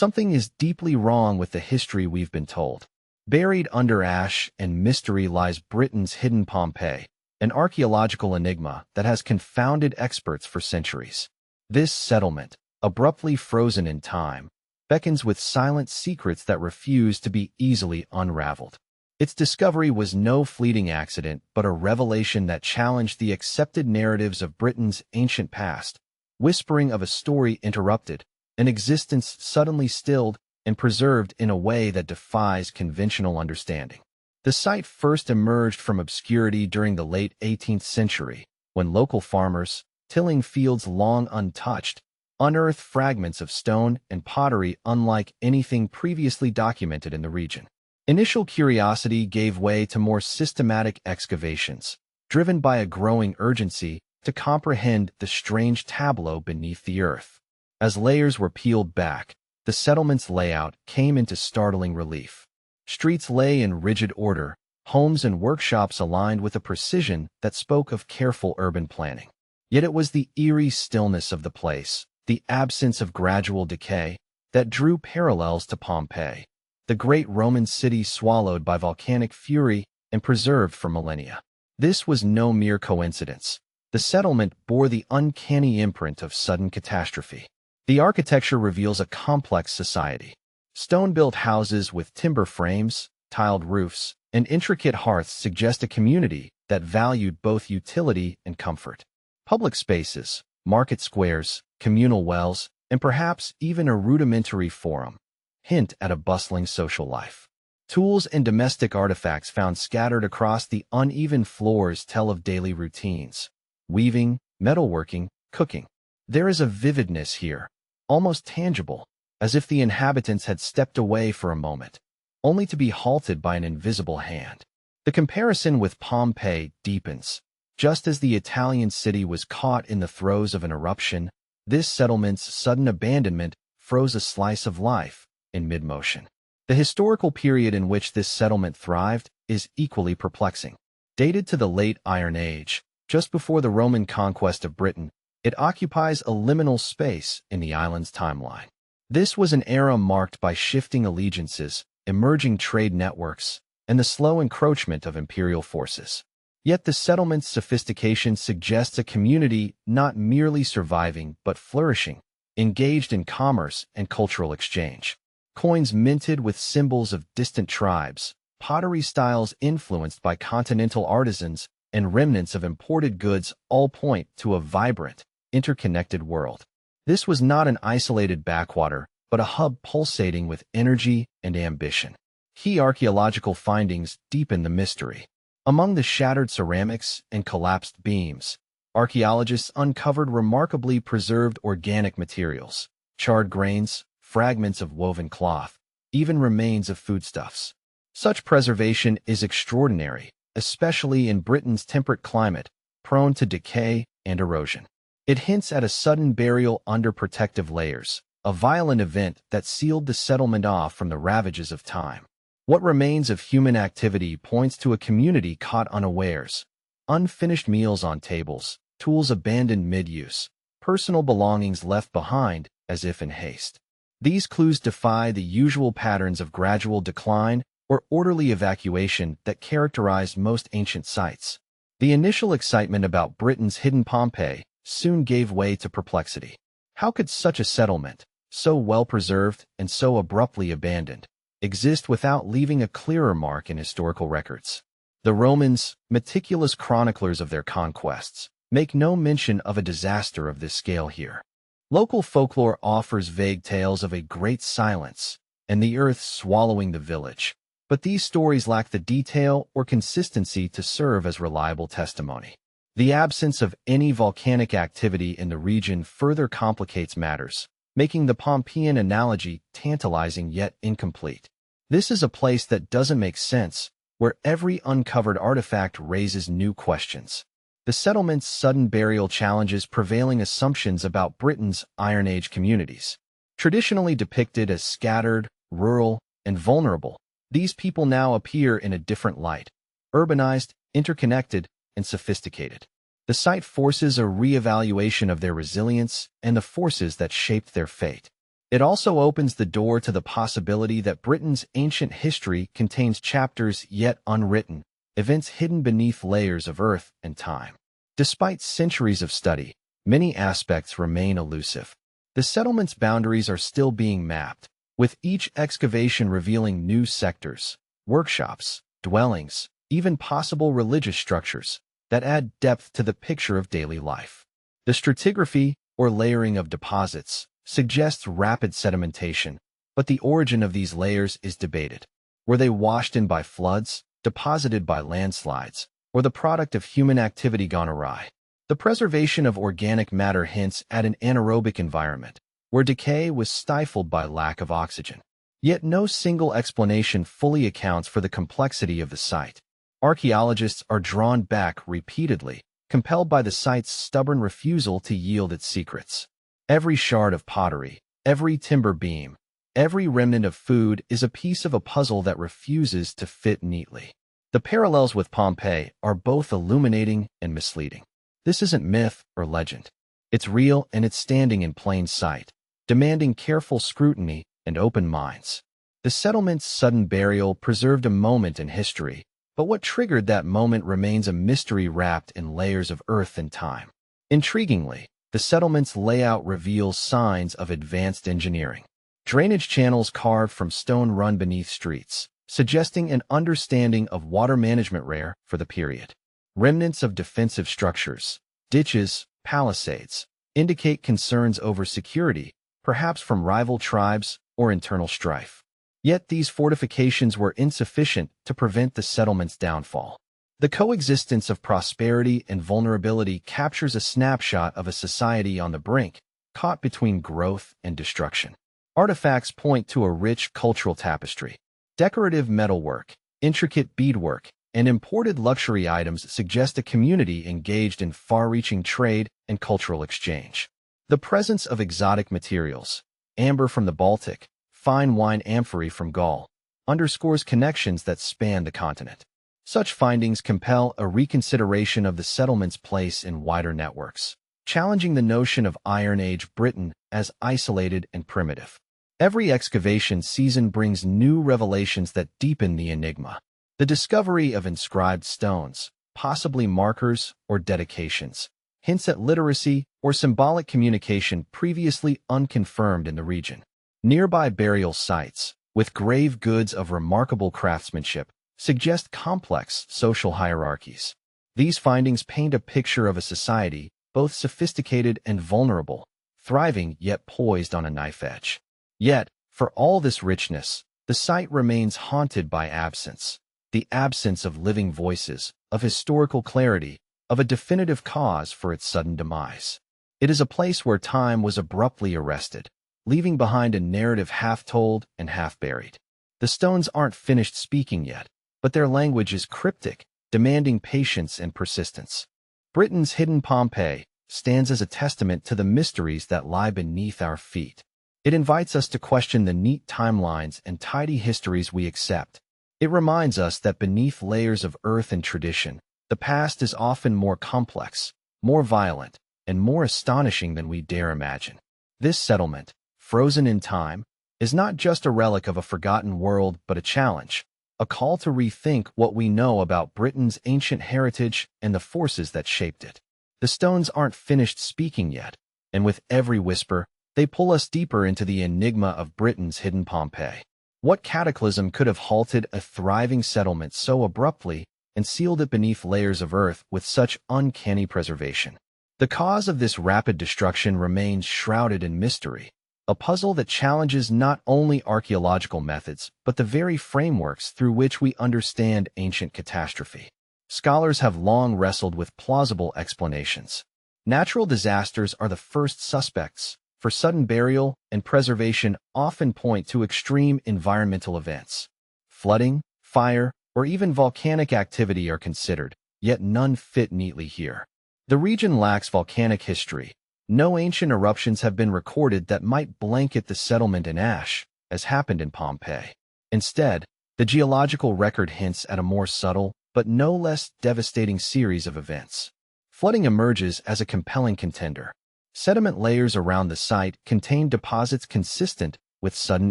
Something is deeply wrong with the history we've been told. Buried under ash and mystery lies Britain's hidden Pompeii, an archaeological enigma that has confounded experts for centuries. This settlement, abruptly frozen in time, beckons with silent secrets that refuse to be easily unraveled. Its discovery was no fleeting accident, but a revelation that challenged the accepted narratives of Britain's ancient past, whispering of a story interrupted, an existence suddenly stilled and preserved in a way that defies conventional understanding. The site first emerged from obscurity during the late 18th century, when local farmers, tilling fields long untouched, unearthed fragments of stone and pottery unlike anything previously documented in the region. Initial curiosity gave way to more systematic excavations, driven by a growing urgency to comprehend the strange tableau beneath the earth. As layers were peeled back, the settlement's layout came into startling relief. Streets lay in rigid order, homes and workshops aligned with a precision that spoke of careful urban planning. Yet it was the eerie stillness of the place, the absence of gradual decay, that drew parallels to Pompeii, the great Roman city swallowed by volcanic fury and preserved for millennia. This was no mere coincidence. The settlement bore the uncanny imprint of sudden catastrophe. The architecture reveals a complex society. Stone-built houses with timber frames, tiled roofs, and intricate hearths suggest a community that valued both utility and comfort. Public spaces, market squares, communal wells, and perhaps even a rudimentary forum hint at a bustling social life. Tools and domestic artifacts found scattered across the uneven floors tell of daily routines: weaving, metalworking, cooking. There is a vividness here, almost tangible, as if the inhabitants had stepped away for a moment, only to be halted by an invisible hand. The comparison with Pompeii deepens. Just as the Italian city was caught in the throes of an eruption, this settlement's sudden abandonment froze a slice of life in mid-motion. The historical period in which this settlement thrived is equally perplexing. Dated to the late Iron Age, just before the Roman conquest of Britain, it occupies a liminal space in the island's timeline. This was an era marked by shifting allegiances, emerging trade networks, and the slow encroachment of imperial forces. Yet the settlement's sophistication suggests a community not merely surviving but flourishing, engaged in commerce and cultural exchange. Coins minted with symbols of distant tribes, pottery styles influenced by continental artisans, and remnants of imported goods all point to a vibrant, interconnected world. This was not an isolated backwater, but a hub pulsating with energy and ambition. Key archaeological findings deepen the mystery. Among the shattered ceramics and collapsed beams, archaeologists uncovered remarkably preserved organic materials, charred grains, fragments of woven cloth, even remains of foodstuffs. Such preservation is extraordinary, especially in Britain's temperate climate, prone to decay and erosion. It hints at a sudden burial under protective layers, a violent event that sealed the settlement off from the ravages of time. What remains of human activity points to a community caught unawares. Unfinished meals on tables, tools abandoned mid-use, personal belongings left behind as if in haste. These clues defy the usual patterns of gradual decline or orderly evacuation that characterized most ancient sites. The initial excitement about Britain's hidden Pompeii soon gave way to perplexity. How could such a settlement, so well preserved and so abruptly abandoned, exist without leaving a clearer mark in historical records? The Romans, meticulous chroniclers of their conquests, make no mention of a disaster of this scale here. Local folklore offers vague tales of a great silence and the earth swallowing the village, but these stories lack the detail or consistency to serve as reliable testimony. The absence of any volcanic activity in the region further complicates matters, making the Pompeian analogy tantalizing yet incomplete. This is a place that doesn't make sense, where every uncovered artifact raises new questions. The settlement's sudden burial challenges prevailing assumptions about Britain's Iron Age communities. Traditionally depicted as scattered, rural, and vulnerable, these people now appear in a different light: urbanized, interconnected, and sophisticated. The site forces a re-evaluation of their resilience and the forces that shaped their fate. It also opens the door to the possibility that Britain's ancient history contains chapters yet unwritten, events hidden beneath layers of earth and time. Despite centuries of study, many aspects remain elusive. The settlement's boundaries are still being mapped, with each excavation revealing new sectors, workshops, dwellings, even possible religious structures that add depth to the picture of daily life. The stratigraphy, or layering of deposits, suggests rapid sedimentation, but the origin of these layers is debated. Were they washed in by floods, deposited by landslides, or the product of human activity gone awry? The preservation of organic matter hints at an anaerobic environment, where decay was stifled by lack of oxygen. Yet no single explanation fully accounts for the complexity of the site. Archaeologists are drawn back repeatedly, compelled by the site's stubborn refusal to yield its secrets. Every shard of pottery, every timber beam, every remnant of food is a piece of a puzzle that refuses to fit neatly. The parallels with Pompeii are both illuminating and misleading. This isn't myth or legend. It's real, and it's standing in plain sight, demanding careful scrutiny and open minds. The settlement's sudden burial preserved a moment in history, but what triggered that moment remains a mystery wrapped in layers of earth and time. Intriguingly, the settlement's layout reveals signs of advanced engineering. Drainage channels carved from stone run beneath streets, suggesting an understanding of water management rare for the period. Remnants of defensive structures, ditches, palisades, indicate concerns over security, perhaps from rival tribes or internal strife. Yet these fortifications were insufficient to prevent the settlement's downfall. The coexistence of prosperity and vulnerability captures a snapshot of a society on the brink, caught between growth and destruction. Artifacts point to a rich cultural tapestry. Decorative metalwork, intricate beadwork, and imported luxury items suggest a community engaged in far-reaching trade and cultural exchange. The presence of exotic materials, amber from the Baltic, fine wine amphorae from Gaul, underscores connections that span the continent. Such findings compel a reconsideration of the settlement's place in wider networks, challenging the notion of Iron Age Britain as isolated and primitive. Every excavation season brings new revelations that deepen the enigma. The discovery of inscribed stones, possibly markers or dedications, hints at literacy or symbolic communication previously unconfirmed in the region. Nearby burial sites, with grave goods of remarkable craftsmanship, suggest complex social hierarchies. These findings paint a picture of a society both sophisticated and vulnerable, thriving yet poised on a knife edge. Yet, for all this richness, the site remains haunted by absence. The absence of living voices, of historical clarity, of a definitive cause for its sudden demise. It is a place where time was abruptly arrested, leaving behind a narrative half-told and half-buried. The stones aren't finished speaking yet, but their language is cryptic, demanding patience and persistence. Britain's Hidden Pompeii stands as a testament to the mysteries that lie beneath our feet. It invites us to question the neat timelines and tidy histories we accept. It reminds us that beneath layers of earth and tradition, the past is often more complex, more violent, and more astonishing than we dare imagine. This settlement, frozen in time, is not just a relic of a forgotten world but a challenge, a call to rethink what we know about Britain's ancient heritage and the forces that shaped it. The stones aren't finished speaking yet, and with every whisper, they pull us deeper into the enigma of Britain's hidden Pompeii. What cataclysm could have halted a thriving settlement so abruptly and sealed it beneath layers of earth with such uncanny preservation? The cause of this rapid destruction remains shrouded in mystery, a puzzle that challenges not only archaeological methods but the very frameworks through which we understand ancient catastrophe. Scholars have long wrestled with plausible explanations. Natural disasters are the first suspects, for sudden burial and preservation often point to extreme environmental events. Flooding, fire, or even volcanic activity are considered, yet none fit neatly here. The region lacks volcanic history. No ancient eruptions have been recorded that might blanket the settlement in ash, as happened in Pompeii. Instead, the geological record hints at a more subtle, but no less devastating series of events. Flooding emerges as a compelling contender. Sediment layers around the site contain deposits consistent with sudden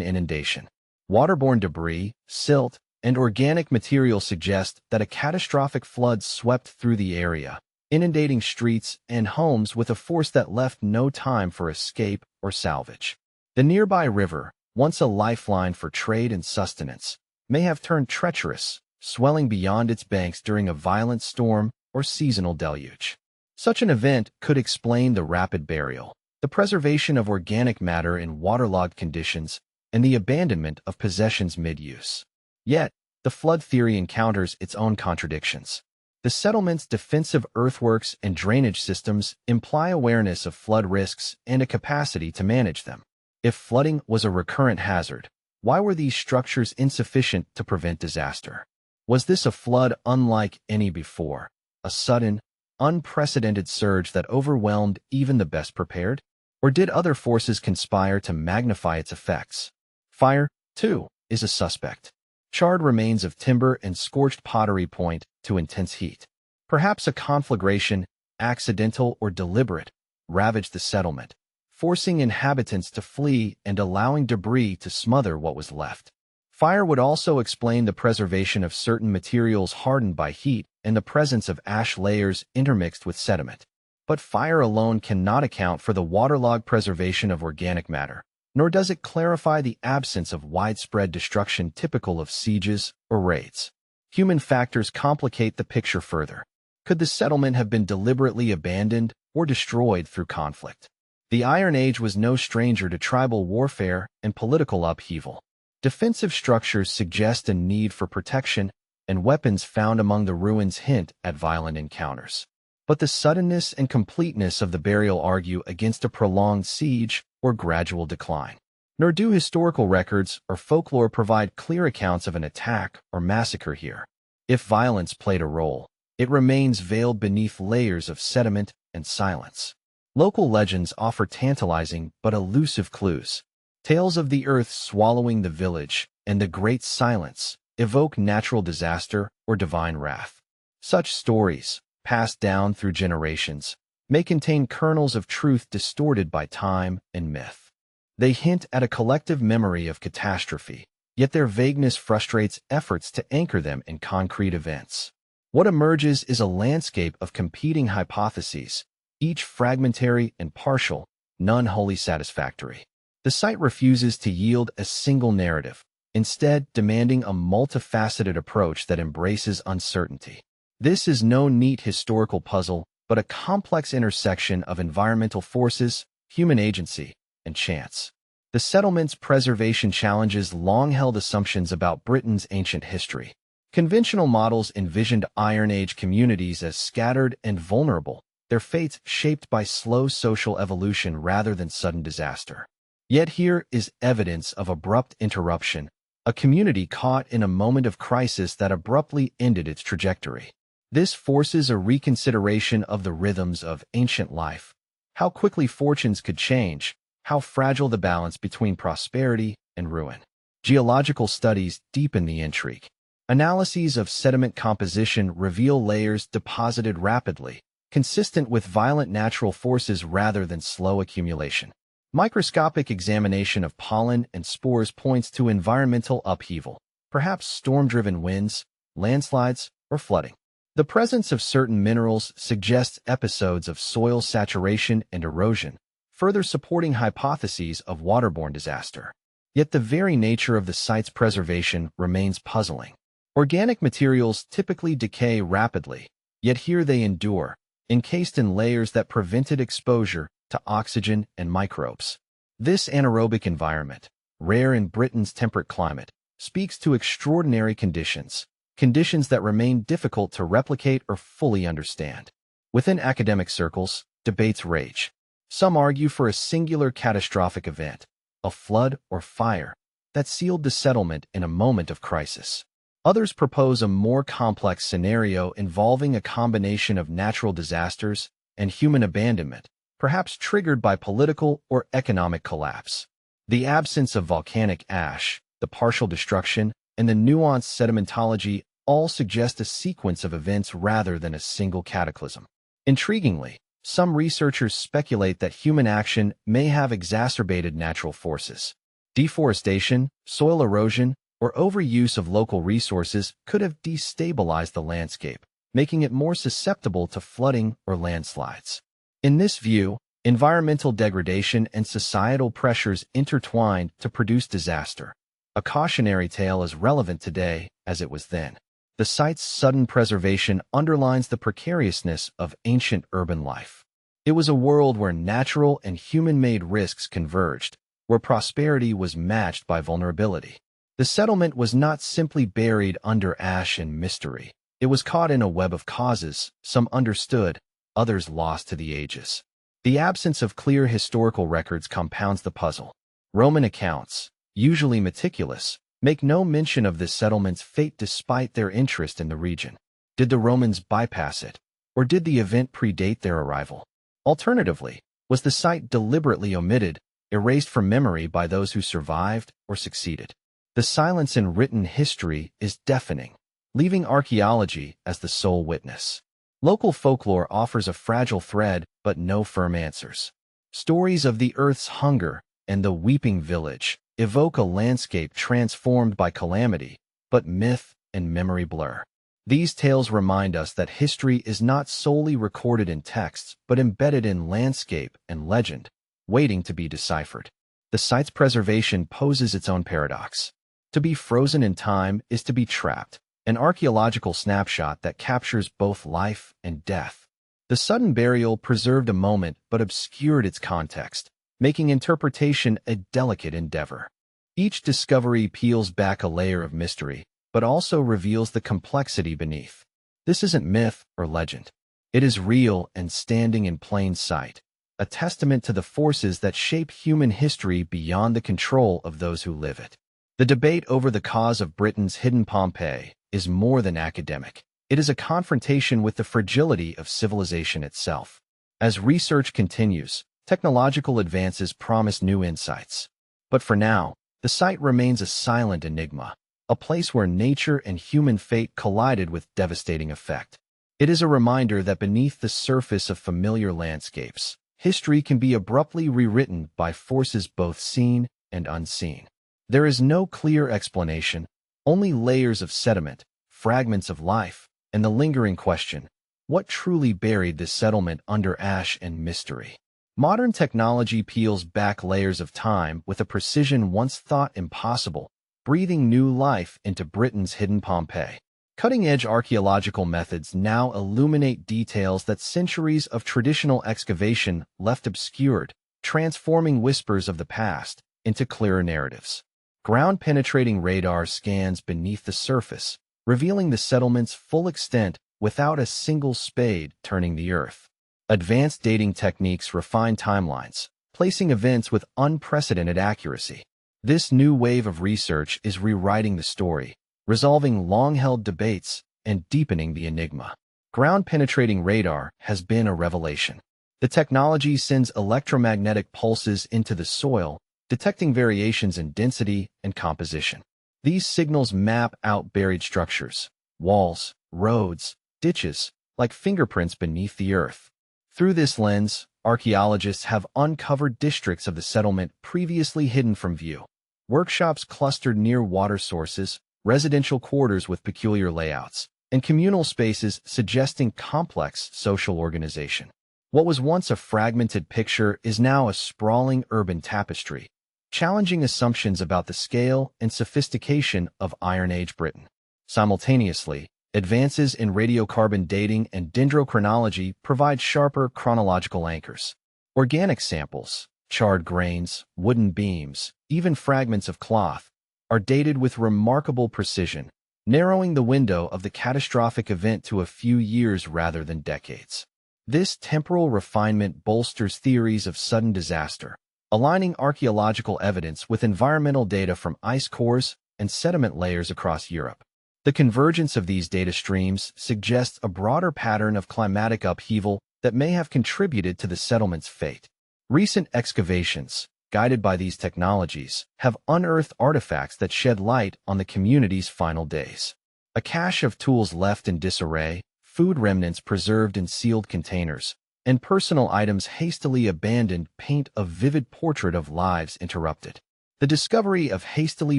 inundation. Waterborne debris, silt, and organic material suggest that a catastrophic flood swept through the area, inundating streets and homes with a force that left no time for escape or salvage. The nearby river, once a lifeline for trade and sustenance, may have turned treacherous, swelling beyond its banks during a violent storm or seasonal deluge. Such an event could explain the rapid burial, the preservation of organic matter in waterlogged conditions, and the abandonment of possessions mid-use. Yet, the flood theory encounters its own contradictions. The settlement's defensive earthworks and drainage systems imply awareness of flood risks and a capacity to manage them. If flooding was a recurrent hazard, why were these structures insufficient to prevent disaster? Was this a flood unlike any before, a sudden, unprecedented surge that overwhelmed even the best prepared? Or did other forces conspire to magnify its effects? Fire, too, is a suspect. Charred remains of timber and scorched pottery point to intense heat. Perhaps a conflagration, accidental or deliberate, ravaged the settlement, forcing inhabitants to flee and allowing debris to smother what was left. Fire would also explain the preservation of certain materials hardened by heat and the presence of ash layers intermixed with sediment. But fire alone cannot account for the waterlogged preservation of organic matter, nor does it clarify the absence of widespread destruction typical of sieges or raids. Human factors complicate the picture further. Could the settlement have been deliberately abandoned or destroyed through conflict? The Iron Age was no stranger to tribal warfare and political upheaval. Defensive structures suggest a need for protection, and weapons found among the ruins hint at violent encounters. But the suddenness and completeness of the burial argue against a prolonged siege or gradual decline. Nor do historical records or folklore provide clear accounts of an attack or massacre here. If violence played a role, it remains veiled beneath layers of sediment and silence. Local legends offer tantalizing but elusive clues. Tales of the earth swallowing the village and the great silence evoke natural disaster or divine wrath. Such stories, passed down through generations, may contain kernels of truth distorted by time and myth. They hint at a collective memory of catastrophe, yet their vagueness frustrates efforts to anchor them in concrete events. What emerges is a landscape of competing hypotheses, each fragmentary and partial, none wholly satisfactory. The site refuses to yield a single narrative, instead demanding a multifaceted approach that embraces uncertainty. This is no neat historical puzzle, but a complex intersection of environmental forces, human agency, and chance. The settlement's preservation challenges long-held assumptions about Britain's ancient history. Conventional models envisioned Iron Age communities as scattered and vulnerable, their fates shaped by slow social evolution rather than sudden disaster. Yet here is evidence of abrupt interruption, a community caught in a moment of crisis that abruptly ended its trajectory. This forces a reconsideration of the rhythms of ancient life, how quickly fortunes could change, how fragile the balance between prosperity and ruin. Geological studies deepen the intrigue. Analyses of sediment composition reveal layers deposited rapidly, consistent with violent natural forces rather than slow accumulation. Microscopic examination of pollen and spores points to environmental upheaval, perhaps storm-driven winds, landslides, or flooding. The presence of certain minerals suggests episodes of soil saturation and erosion, further supporting hypotheses of waterborne disaster. Yet the very nature of the site's preservation remains puzzling. Organic materials typically decay rapidly, yet here they endure, encased in layers that prevented exposure to oxygen and microbes. This anaerobic environment, rare in Britain's temperate climate, speaks to extraordinary conditions that remain difficult to replicate or fully understand. Within academic circles, debates rage. Some argue for a singular catastrophic event, a flood or fire, that sealed the settlement in a moment of crisis. Others propose a more complex scenario involving a combination of natural disasters and human abandonment, perhaps triggered by political or economic collapse. The absence of volcanic ash, the partial destruction, and the nuanced sedimentology all suggest a sequence of events rather than a single cataclysm. Intriguingly, Some researchers speculate that human action may have exacerbated natural forces. Deforestation, soil erosion, or overuse of local resources could have destabilized the landscape, making it more susceptible to flooding or landslides. In this view, environmental degradation and societal pressures intertwined to produce disaster. A cautionary tale as relevant today as it was then. The site's sudden preservation underlines the precariousness of ancient urban life. It was a world where natural and human-made risks converged, where prosperity was matched by vulnerability. The settlement was not simply buried under ash and mystery. It was caught in a web of causes, some understood, others lost to the ages. The absence of clear historical records compounds the puzzle. Roman accounts, usually meticulous, make no mention of this settlement's fate despite their interest in the region. Did the Romans bypass it, or did the event predate their arrival? Alternatively, was the site deliberately omitted, erased from memory by those who survived or succeeded? The silence in written history is deafening, leaving archaeology as the sole witness. Local folklore offers a fragile thread, but no firm answers. Stories of the Earth's hunger and the weeping village evoke a landscape transformed by calamity, but myth and memory blur. These tales remind us that history is not solely recorded in texts, but embedded in landscape and legend, waiting to be deciphered. The site's preservation poses its own paradox. To be frozen in time is to be trapped, an archaeological snapshot that captures both life and death. The sudden burial preserved a moment but obscured its context, making interpretation a delicate endeavor. Each discovery peels back a layer of mystery, but also reveals the complexity beneath. This isn't myth or legend. It is real and standing in plain sight, a testament to the forces that shape human history beyond the control of those who live it. The debate over the cause of Britain's hidden Pompeii is more than academic. It is a confrontation with the fragility of civilization itself. As research continues, technological advances promise new insights. But for now, the site remains a silent enigma, a place where nature and human fate collided with devastating effect. It is a reminder that beneath the surface of familiar landscapes, history can be abruptly rewritten by forces both seen and unseen. There is no clear explanation, only layers of sediment, fragments of life, and the lingering question, what truly buried this settlement under ash and mystery? Modern technology peels back layers of time with a precision once thought impossible, breathing new life into Britain's hidden Pompeii. Cutting-edge archaeological methods now illuminate details that centuries of traditional excavation left obscured, transforming whispers of the past into clearer narratives. Ground-penetrating radar scans beneath the surface, revealing the settlement's full extent without a single spade turning the earth. Advanced dating techniques refine timelines, placing events with unprecedented accuracy. This new wave of research is rewriting the story, resolving long-held debates and deepening the enigma. Ground-penetrating radar has been a revelation. The technology sends electromagnetic pulses into the soil, detecting variations in density and composition. These signals map out buried structures, walls, roads, ditches, like fingerprints beneath the earth. Through this lens, archaeologists have uncovered districts of the settlement previously hidden from view. Workshops clustered near water sources, residential quarters with peculiar layouts, and communal spaces suggesting complex social organization. What was once a fragmented picture is now a sprawling urban tapestry, challenging assumptions about the scale and sophistication of Iron Age Britain. Simultaneously, advances in radiocarbon dating and dendrochronology provide sharper chronological anchors. Organic samples, charred grains, wooden beams, even fragments of cloth, are dated with remarkable precision, narrowing the window of the catastrophic event to a few years rather than decades. This temporal refinement bolsters theories of sudden disaster, aligning archaeological evidence with environmental data from ice cores and sediment layers across Europe. The convergence of these data streams suggests a broader pattern of climatic upheaval that may have contributed to the settlement's fate. Recent excavations, guided by these technologies, have unearthed artifacts that shed light on the community's final days. A cache of tools left in disarray, food remnants preserved in sealed containers, and personal items hastily abandoned paint a vivid portrait of lives interrupted. The discovery of hastily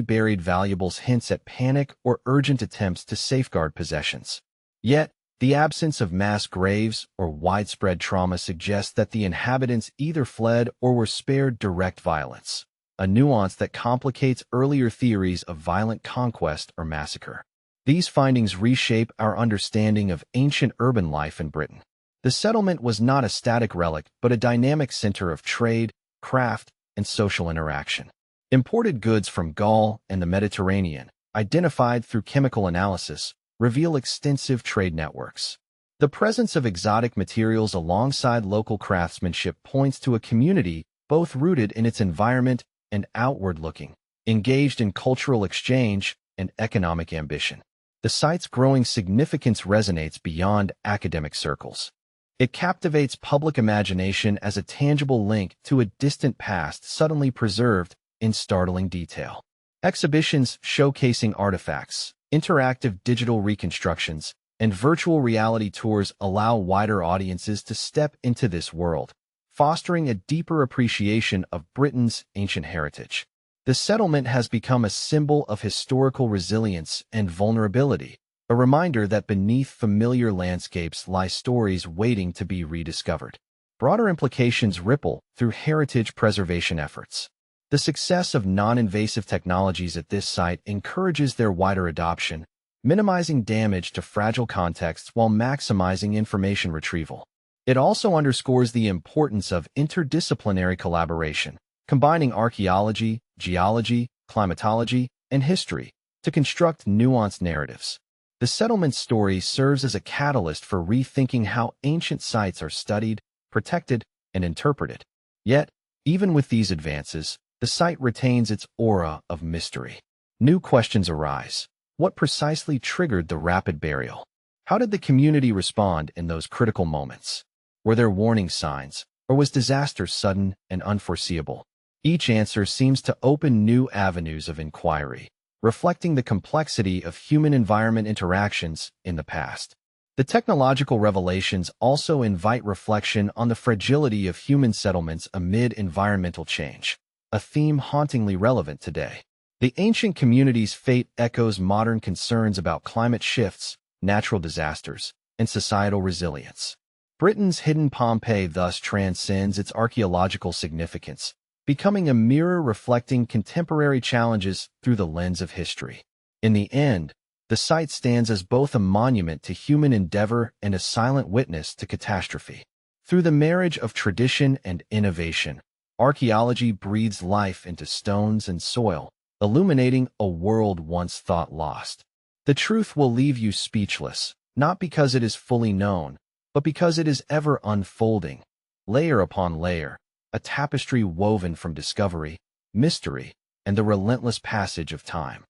buried valuables hints at panic or urgent attempts to safeguard possessions. Yet, the absence of mass graves or widespread trauma suggests that the inhabitants either fled or were spared direct violence, a nuance that complicates earlier theories of violent conquest or massacre. These findings reshape our understanding of ancient urban life in Britain. The settlement was not a static relic, but a dynamic center of trade, craft, and social interaction. Imported goods from Gaul and the Mediterranean, identified through chemical analysis, reveal extensive trade networks. The presence of exotic materials alongside local craftsmanship points to a community both rooted in its environment and outward-looking, engaged in cultural exchange and economic ambition. The site's growing significance resonates beyond academic circles. It captivates public imagination as a tangible link to a distant past suddenly preserved in startling detail. Exhibitions showcasing artifacts, interactive digital reconstructions, and virtual reality tours allow wider audiences to step into this world, fostering a deeper appreciation of Britain's ancient heritage. The settlement has become a symbol of historical resilience and vulnerability, a reminder that beneath familiar landscapes lie stories waiting to be rediscovered. Broader implications ripple through heritage preservation efforts. The success of non-invasive technologies at this site encourages their wider adoption, minimizing damage to fragile contexts while maximizing information retrieval. It also underscores the importance of interdisciplinary collaboration, combining archaeology, geology, climatology, and history to construct nuanced narratives. The settlement story serves as a catalyst for rethinking how ancient sites are studied, protected, and interpreted. Yet, even with these advances, the site retains its aura of mystery. New questions arise. What precisely triggered the rapid burial? How did the community respond in those critical moments? Were there warning signs, or was disaster sudden and unforeseeable? Each answer seems to open new avenues of inquiry, reflecting the complexity of human-environment interactions in the past. The technological revelations also invite reflection on the fragility of human settlements amid environmental change, a theme hauntingly relevant today. The ancient community's fate echoes modern concerns about climate shifts, natural disasters, and societal resilience. Britain's Hidden Pompeii thus transcends its archaeological significance, becoming a mirror reflecting contemporary challenges through the lens of history. In the end, the site stands as both a monument to human endeavor and a silent witness to catastrophe. Through the marriage of tradition and innovation, archaeology breathes life into stones and soil, illuminating a world once thought lost. The truth will leave you speechless, not because it is fully known, but because it is ever unfolding, layer upon layer, a tapestry woven from discovery, mystery, and the relentless passage of time.